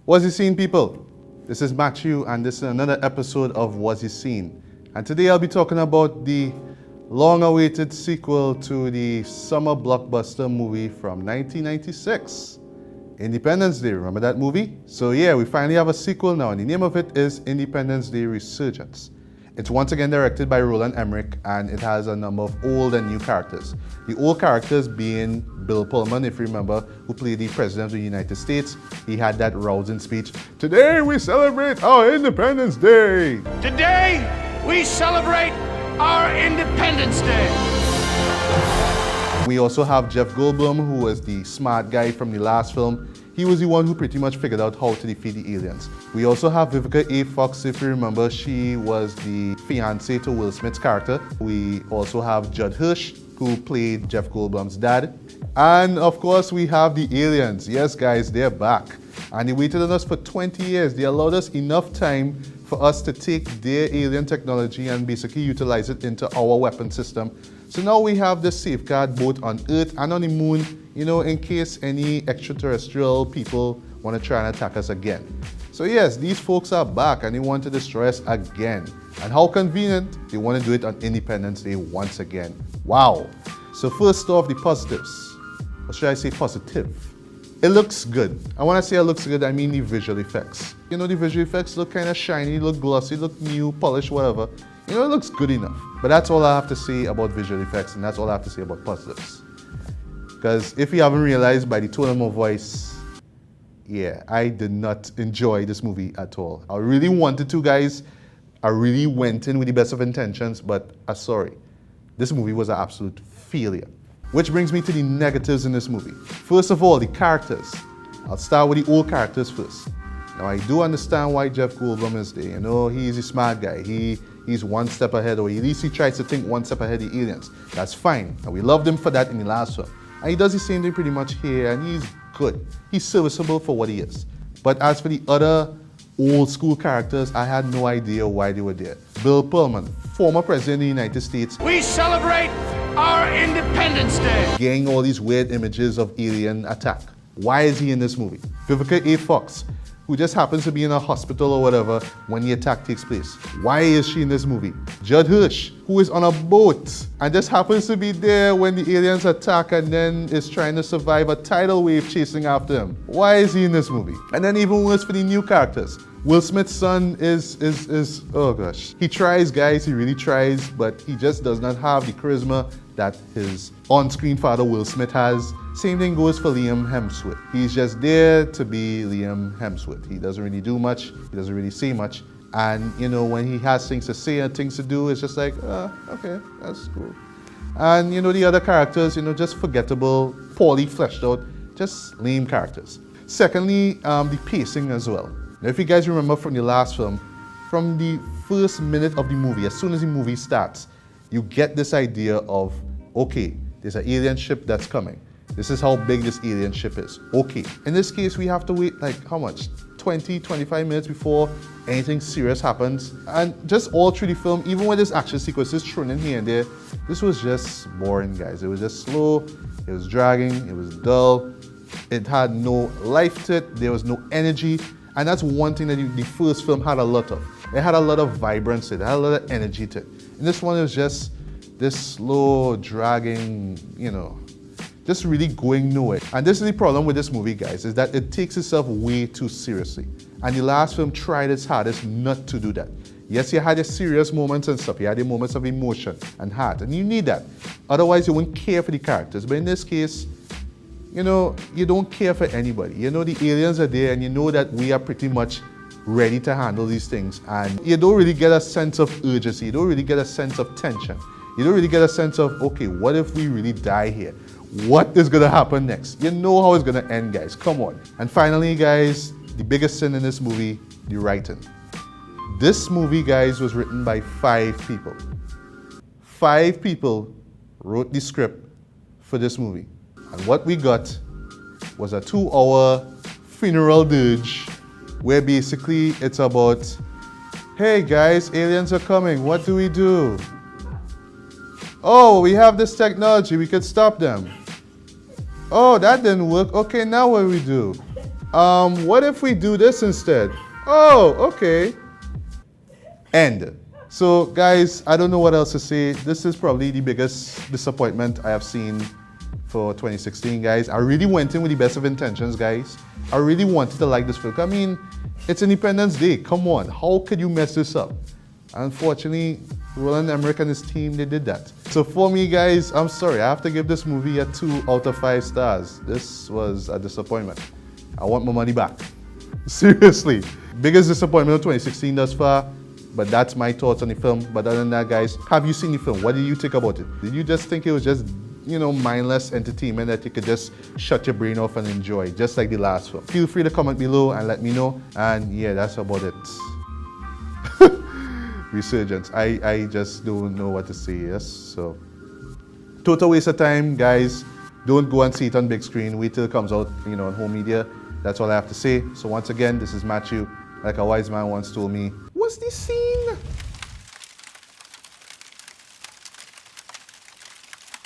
Was You Seen, people? This is Matthew, and this is another episode of Was You Seen. And today I'll be talking about the long-awaited sequel to the summer blockbuster movie from 1996, Independence Day. Remember that movie? So yeah, we finally have a sequel now, and the name of it is Independence Day Resurgence. It's once again directed by Roland Emmerich, and it has a number of old and new characters. The old characters being Bill Pullman, if you remember, who played the President of the United States. He had that rousing speech, "Today we celebrate our Independence Day." Today, we celebrate our Independence Day. We also have Jeff Goldblum, who was the smart guy from the last film. He was the one who pretty much figured out how to defeat the aliens. We also have Vivica A. Fox, if you remember, she was the fiancée to Will Smith's character. We also have Judd Hirsch, who played Jeff Goldblum's dad. And of course, we have the aliens. Yes, guys, they're back. And they waited on us for 20 years. They allowed us enough time for us to take their alien technology and basically utilize it into our weapon system. So now we have this safeguard both on Earth and on the moon, you know, in case any extraterrestrial people want to try and attack us again. So yes, these folks are back and they want to destroy us again. And how convenient, they want to do it on Independence Day once again. Wow. So first off, the positives. Or should I say positive? It looks good. And when I say it looks good, I mean the visual effects. You know, the visual effects look kind of shiny, look glossy, look new, polished, whatever. You know, it looks good enough. But that's all I have to say about visual effects, and that's all I have to say about positives. Because if you haven't realized by the tone of my voice, yeah, I did not enjoy this movie at all. I really wanted to, guys. I really went in with the best of intentions, but I'm sorry. This movie was an absolute failure. Which brings me to the negatives in this movie. First of all, the characters. I'll start with the old characters first. Now, I do understand why Jeff Goldblum is there. You know, he's a smart guy. He's one step ahead, or at least he tries to think one step ahead of the aliens. That's fine. And we loved him for that in the last one. And he does the same thing pretty much here, and he's good. He's serviceable for what he is. But as for the other old school characters, I had no idea why they were there. Bill Pullman, former President of the United States. We celebrate our Independence Day. Getting all these weird images of alien attack. Why is he in this movie? Vivica A. Fox, who just happens to be in a hospital or whatever when the attack takes place. Why is she in this movie? Judd Hirsch, who is on a boat and just happens to be there when the aliens attack and then is trying to survive a tidal wave chasing after him. Why is he in this movie? And then even worse for the new characters. Will Smith's son is oh gosh. He tries, guys, he really tries, but he just does not have the charisma that his on-screen father Will Smith has. Same thing goes for Liam Hemsworth. He's just there to be Liam Hemsworth. He doesn't really do much, he doesn't really say much. And you know, when he has things to say and things to do, it's just like, okay, that's cool. And you know, the other characters, you know, just forgettable, poorly fleshed out, just lame characters. Secondly, the pacing as well. Now, if you guys remember from the last film, from the first minute of the movie, as soon as the movie starts, you get this idea of, okay, there's an alien ship that's coming. This is how big this alien ship is. Okay. In this case, we have to wait like how much? 20, 25 minutes before anything serious happens. And just all through the film, even when there's action sequences thrown in here and there, this was just boring, guys. It was just slow, it was dragging, it was dull. It had no life to it, there was no energy. And that's one thing that the first film had a lot of. It had a lot of vibrancy, it had a lot of energy to it. And this one is just this slow, dragging, you know, just really going nowhere. And this is the problem with this movie, guys, is that it takes itself way too seriously. And the last film tried its hardest not to do that. Yes, you had your serious moments and stuff, you had your moments of emotion and heart, and you need that. Otherwise, you wouldn't care for the characters. But in this case, you know, you don't care for anybody. You know, the aliens are there and you know that we are pretty much ready to handle these things. And you don't really get a sense of urgency. You don't really get a sense of tension. You don't really get a sense of, okay, what if we really die here? What is gonna happen next? You know how it's gonna end, guys. Come on. And finally, guys, the biggest sin in this movie, the writing. This movie, guys, was written by 5 people. 5 people wrote the script for this movie. And what we got was a 2-hour funeral dirge where basically it's about, hey guys, aliens are coming, what do we do? Oh, we have this technology, we could stop them. Oh, that didn't work, okay, now what do we do? What if we do this instead? Oh, okay. End. So guys, I don't know what else to say. This is probably the biggest disappointment I have seen for 2016, guys. I really went in with the best of intentions, guys. I really wanted to like this film. I mean, it's Independence Day. Come on, how could you mess this up? Unfortunately, Roland Emmerich and his team, they did that. So for me, guys, I'm sorry. I have to give this movie a 2 out of 5 stars. This was a disappointment. I want my money back. Seriously. Biggest disappointment of 2016 thus far. But that's my thoughts on the film. But other than that, guys, have you seen the film? What did you think about it? Did you just think it was just, mindless entertainment that you could just shut your brain off and enjoy, just like the last film? Feel free to comment below and let me know. And yeah, that's about it. Resurgence. I just don't know what to say, yes? So, total waste of time, guys. Don't go and see it on big screen. Wait till it comes out, on home media. That's all I have to say. So once again, this is Matthew. Like a wise man once told me, what's the scene?